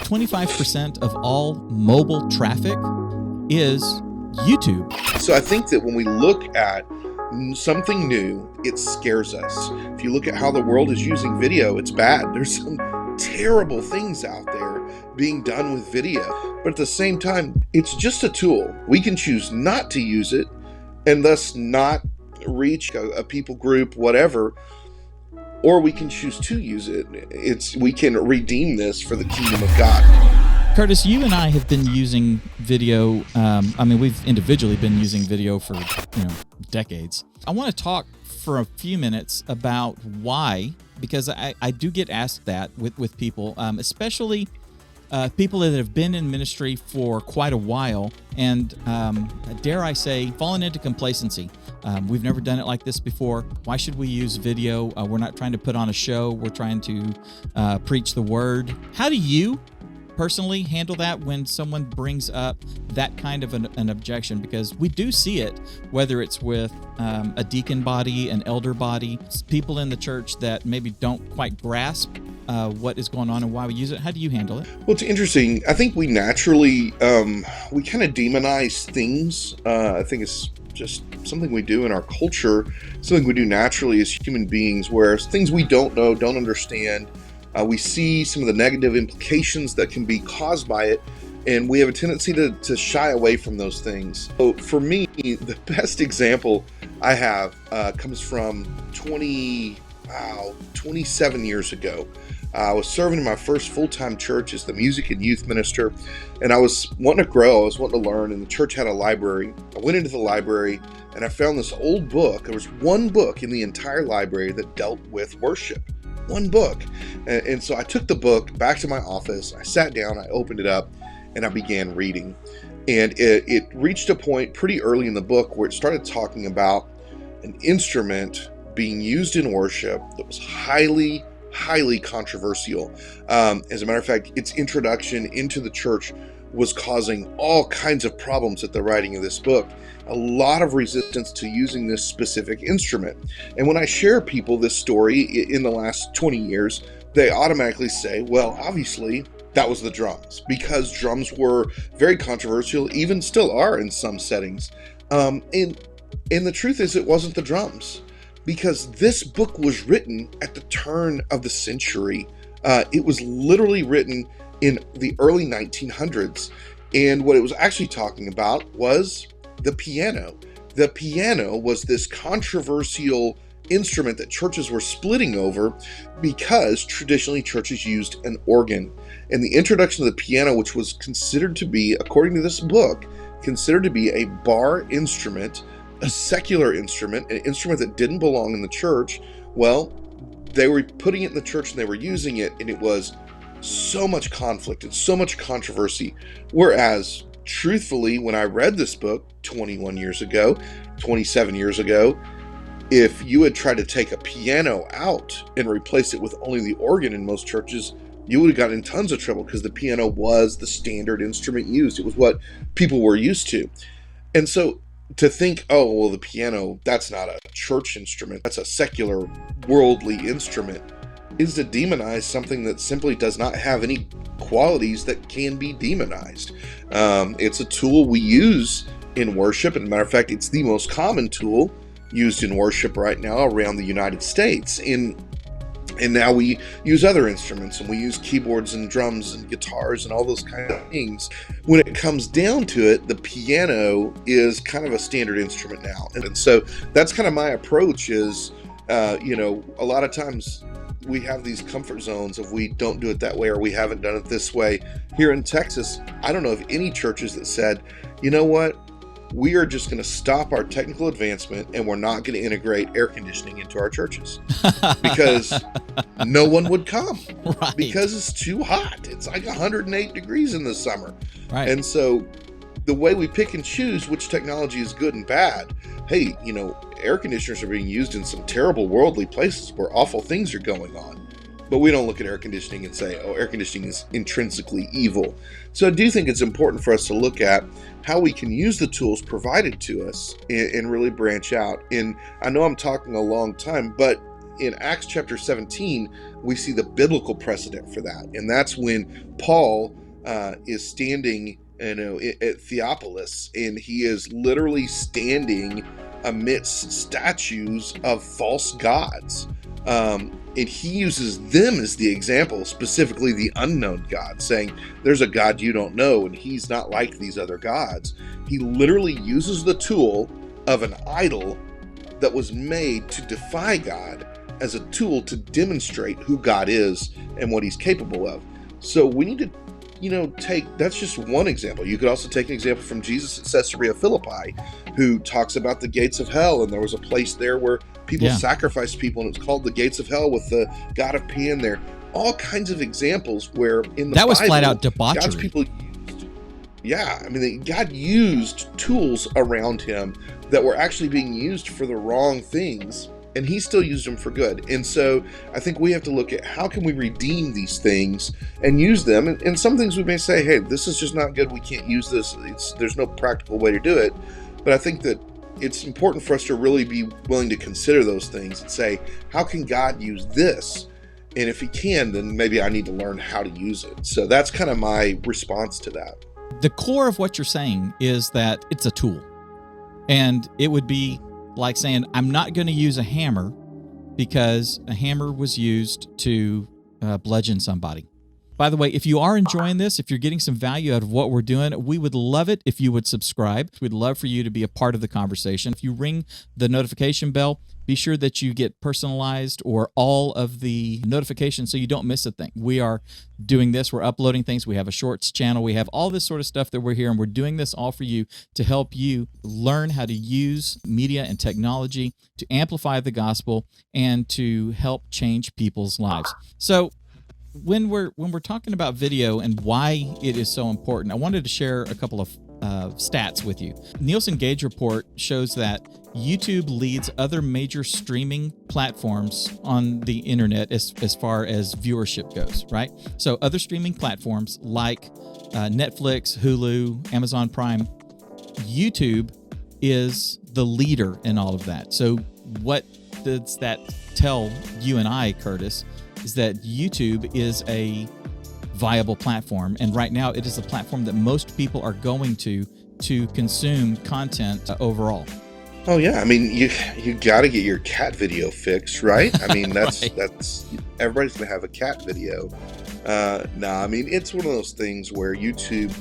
25% of all mobile traffic is YouTube. So I think that when we look at something new, it scares us. If you look at how the world is using video, it's bad. There's some terrible things out there being done with video. But at the same time, it's just a tool. We can choose not to use it and thus not reach a people group, whatever, or we can choose to use it. We can redeem this for the kingdom of God. Curtis, you and I have been using video. We've individually been using video for decades. I want to talk for a few minutes about why, because I do get asked that with people, especially people that have been in ministry for quite a while and, dare I say, fallen into complacency. We've never done it like this before. Why should we use video? We're not trying to put on a show. We're trying to preach the word. How do you personally handle that when someone brings up that kind of an objection? Because we do see it, whether it's with a deacon body, an elder body, people in the church that maybe don't quite grasp what is going on and why we use it. How do you handle it? Well, it's interesting. I think we naturally, we kind of demonize things. I think it's just something we do in our culture, something we do naturally as human beings, where things we don't know, don't understand, we see some of the negative implications that can be caused by it, and we have a tendency to shy away from those things. So for me, the best example I have comes from 27 years ago. I was serving in my first full-time church as the music and youth minister, and I was wanting to grow, I was wanting to learn, and the church had a library. I went into the library, and I found this old book. There was one book in the entire library that dealt with worship. One book. And so I took the book back to my office, I sat down, I opened it up, and I began reading. And it reached a point pretty early in the book where it started talking about an instrument being used in worship that was highly controversial. As a matter of fact, its introduction into the church was causing all kinds of problems at the writing of this book. A lot of resistance to using this specific instrument. And when I share people this story in the last 20 years, they automatically say, well, obviously that was the drums, because drums were very controversial, even still are in some settings. And the truth is, it wasn't the drums, because this book was written at the turn of the century. It was literally written in the early 1900s. And what it was actually talking about was the piano. The piano was this controversial instrument that churches were splitting over because traditionally churches used an organ. And the introduction of the piano, which was considered to be, according to this book, considered to be a bar instrument, a secular instrument, an instrument that didn't belong in the church. Well, they were putting it in the church and they were using it, and it was so much conflict and so much controversy. Whereas, truthfully, when I read this book 27 years ago, if you had tried to take a piano out and replace it with only the organ in most churches, you would have gotten in tons of trouble, because the piano was the standard instrument used. It was what people were used to. And so to think, oh, well, the piano, that's not a church instrument, that's a secular, worldly instrument, is to demonize something that simply does not have any qualities that can be demonized. It's a tool we use in worship. And as a matter of fact, it's the most common tool used in worship right now around the United States. And now we use other instruments, and we use keyboards and drums and guitars and all those kind of things. When it comes down to it, the piano is kind of a standard instrument now. And so that's kind of my approach is, a lot of times we have these comfort zones of we don't do it that way, or we haven't done it this way. Here in Texas, I don't know of any churches that said, you know what, we are just going to stop our technical advancement and we're not going to integrate air conditioning into our churches, because no one would come, right, because it's too hot. It's like 108 degrees in the summer. Right. And so the way we pick and choose which technology is good and bad, hey, air conditioners are being used in some terrible worldly places where awful things are going on. But we don't look at air conditioning and say, oh, air conditioning is intrinsically evil. So I do think it's important for us to look at how we can use the tools provided to us and really branch out. And I know I'm talking a long time, but in Acts chapter 17, we see the biblical precedent for that. And that's when Paul is standing at Theopolis, and he is literally standing amidst statues of false gods. And he uses them as the example, specifically the unknown God, saying there's a God you don't know, and he's not like these other gods. He literally uses the tool of an idol that was made to defy God as a tool to demonstrate who God is and what he's capable of. So we need to that's just one example. You could also take an example from Jesus at Caesarea Philippi, who talks about the gates of hell, and there was a place there where people sacrificed people, and it was called the gates of hell with the god of Pan there. All kinds of examples where in the Bible, was flat out debauchery. God's people God used tools around him that were actually being used for the wrong things, and he still used them for good. And so I think we have to look at how can we redeem these things and use them. And some things we may say, hey, this is just not good. We can't use this. There's no practical way to do it. But I think that it's important for us to really be willing to consider those things and say, how can God use this? And if he can, then maybe I need to learn how to use it. So that's kind of my response to that. The core of what you're saying is that it's a tool. And it would be like saying, I'm not going to use a hammer because a hammer was used to bludgeon somebody. By the way, if you are enjoying this, if you're getting some value out of what we're doing, we would love it if you would subscribe. We'd love for you to be a part of the conversation. If you ring the notification bell, be sure that you get personalized or all of the notifications so you don't miss a thing. We are doing this. We're uploading things. We have a shorts channel. We have all this sort of stuff that we're here, and we're doing this all for you to help you learn how to use media and technology to amplify the gospel and to help change people's lives. So when we're talking about video and why it is so important, I wanted to share a couple of stats with you. Nielsen Gauge report shows that YouTube leads other major streaming platforms on the internet as far as viewership goes, right? So other streaming platforms like Netflix, Hulu, Amazon Prime, YouTube is the leader in all of that. So what does that tell you and I, Curtis, is that YouTube is a viable platform, and right now it is a platform that most people are going to consume content overall. Oh yeah, I mean you got to get your cat video fixed, right? I mean that's Right. that's everybody's gonna have a cat video. I mean it's one of those things where YouTube,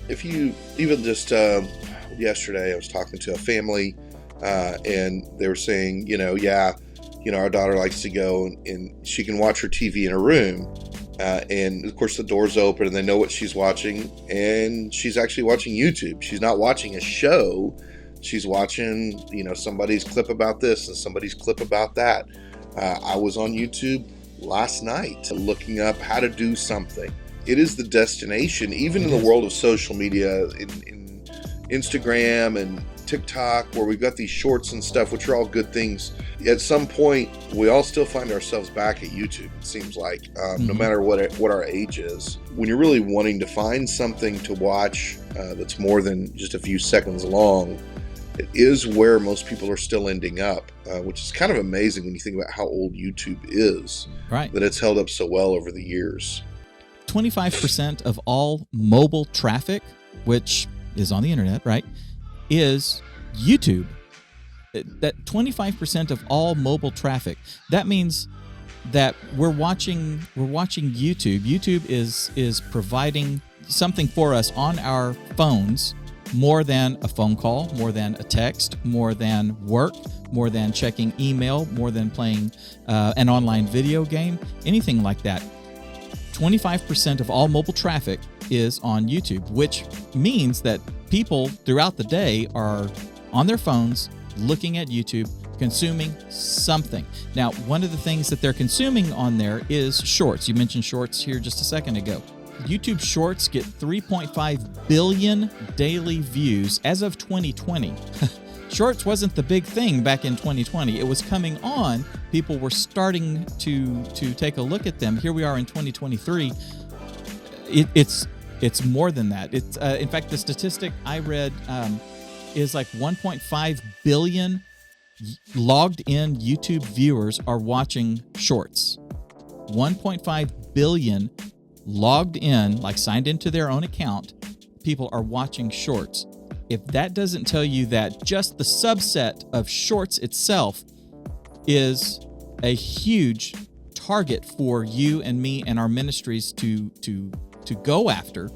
if you even just yesterday I was talking to a family, and they were saying, our daughter likes to go and she can watch her TV in her room. And of course the door's open and they know what she's watching, and she's actually watching YouTube. She's not watching a show. She's watching, somebody's clip about this and somebody's clip about that. I was on YouTube last night looking up how to do something. It is the destination, even in the world of social media, in Instagram and TikTok, where we've got these shorts and stuff, which are all good things. At some point, we all still find ourselves back at YouTube. It seems like, no matter what our age is, when you're really wanting to find something to watch that's more than just a few seconds long, it is where most people are still ending up, which is kind of amazing when you think about how old YouTube is. Right. That it's held up so well over the years. 25% of all mobile traffic, which is on the internet, right, is YouTube. That 25% of all mobile traffic. That means that we're watching YouTube. YouTube is providing something for us on our phones more than a phone call, more than a text, more than work, more than checking email, more than playing an online video game, anything like that. 25% of all mobile traffic is on YouTube, which means that people throughout the day are on their phones looking at YouTube, consuming something. Now, one of the things that they're consuming on there is shorts. You mentioned shorts here just a second ago. YouTube Shorts get 3.5 billion daily views as of 2020. Shorts wasn't the big thing back in 2020. It was coming on. People were starting to take a look at them. Here we are in 2023. It's more than that. It's in fact, the statistic I read is like 1.5 billion logged in YouTube viewers are watching shorts. 1.5 billion logged in, like signed into their own account, people are watching shorts. If that doesn't tell you that just the subset of shorts itself is a huge target for you and me and our ministries to go after,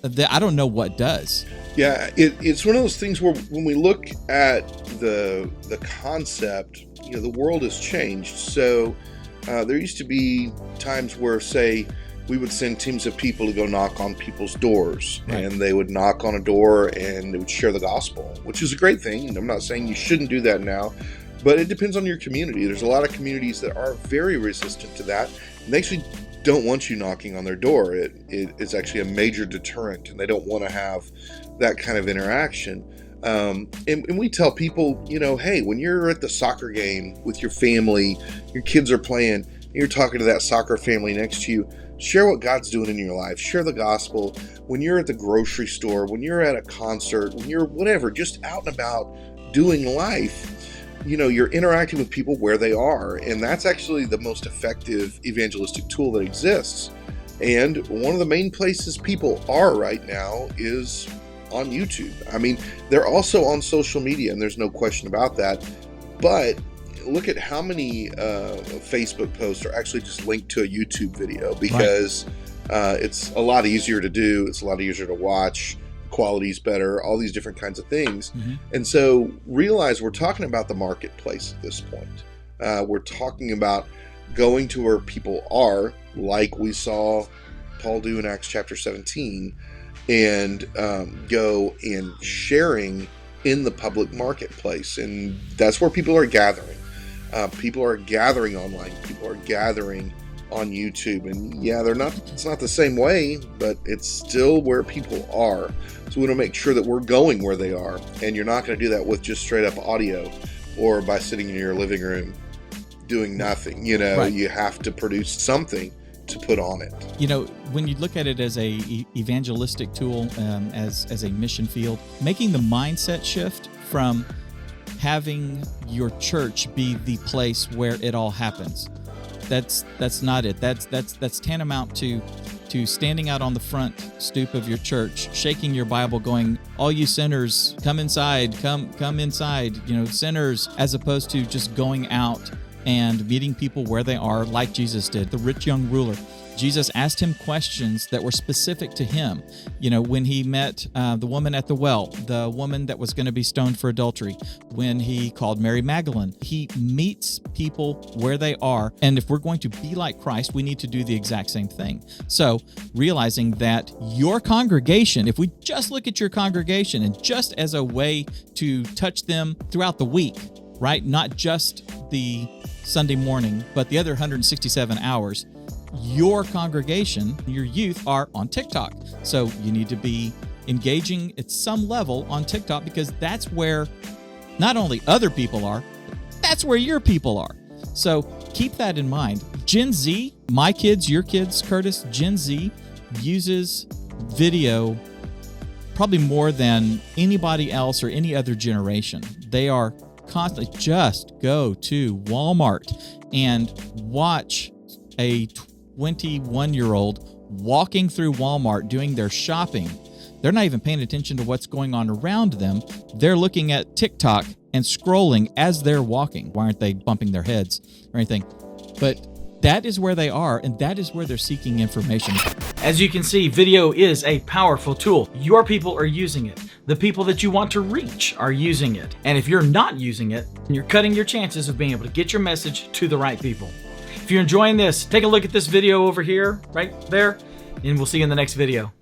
I don't know what does. Yeah, it's one of those things where when we look at the concept, the world has changed. So there used to be times where, say, we would send teams of people to go knock on people's doors, right, and they would knock on a door and they would share the gospel, which is a great thing. I'm not saying you shouldn't do that now, but it depends on your community. There's a lot of communities that are very resistant to that, and they actually don't want you knocking on their door. It is actually a major deterrent, and they don't want to have that kind of interaction. And we tell people, hey, when you're at the soccer game with your family, your kids are playing, and you're talking to that soccer family next to you, share what God's doing in your life. Share the gospel. When you're at the grocery store, when you're at a concert, when you're whatever, just out and about doing life, you're interacting with people where they are. And that's actually the most effective evangelistic tool that exists. And one of the main places people are right now is on YouTube. I mean, they're also on social media, and there's no question about that. But look at how many Facebook posts are actually just linked to a YouTube video, because it's a lot easier to do. It's a lot easier to watch. Quality's better, all these different kinds of things. Mm-hmm. And so realize we're talking about the marketplace at this point. We're talking about going to where people are, like we saw Paul do in Acts chapter 17, and go and sharing in the public marketplace. And that's where people are gathering. People are gathering online. People are gathering on YouTube. And yeah, it's not the same way, but it's still where people are. So we want to make sure that we're going where they are. And you're not going to do that with just straight up audio or by sitting in your living room doing nothing. Right. You have to produce something to put on it. When you look at it as a evangelistic tool, as a mission field, making the mindset shift from having your church be the place where it all happens. That's not it. That's tantamount to standing out on the front stoop of your church, shaking your Bible, going, "All you sinners, come inside, come inside, sinners," as opposed to just going out and meeting people where they are, like Jesus did. The rich young ruler, Jesus asked him questions that were specific to him. When he met the woman at the well, the woman that was going to be stoned for adultery, when he called Mary Magdalene, he meets people where they are. And if we're going to be like Christ, we need to do the exact same thing. So realizing that your congregation, if we just look at your congregation and just as a way to touch them throughout the week, right? Not just the Sunday morning, but the other 167 hours, your congregation, your youth are on TikTok. So you need to be engaging at some level on TikTok, because that's where not only other people are, that's where your people are. So keep that in mind. Gen Z, my kids, your kids, Curtis, Gen Z uses video probably more than anybody else or any other generation. They are constantly just go to Walmart and watch a 21-year-old walking through Walmart doing their shopping. They're not even paying attention to what's going on around them. They're looking at TikTok and scrolling as they're walking. Why aren't they bumping their heads or anything? But that is where they are, and that is where they're seeking information. As you can see, video is a powerful tool. Your people are using it. The people that you want to reach are using it. And if you're not using it, you're cutting your chances of being able to get your message to the right people. If you're enjoying this, take a look at this video over here, right there, and we'll see you in the next video.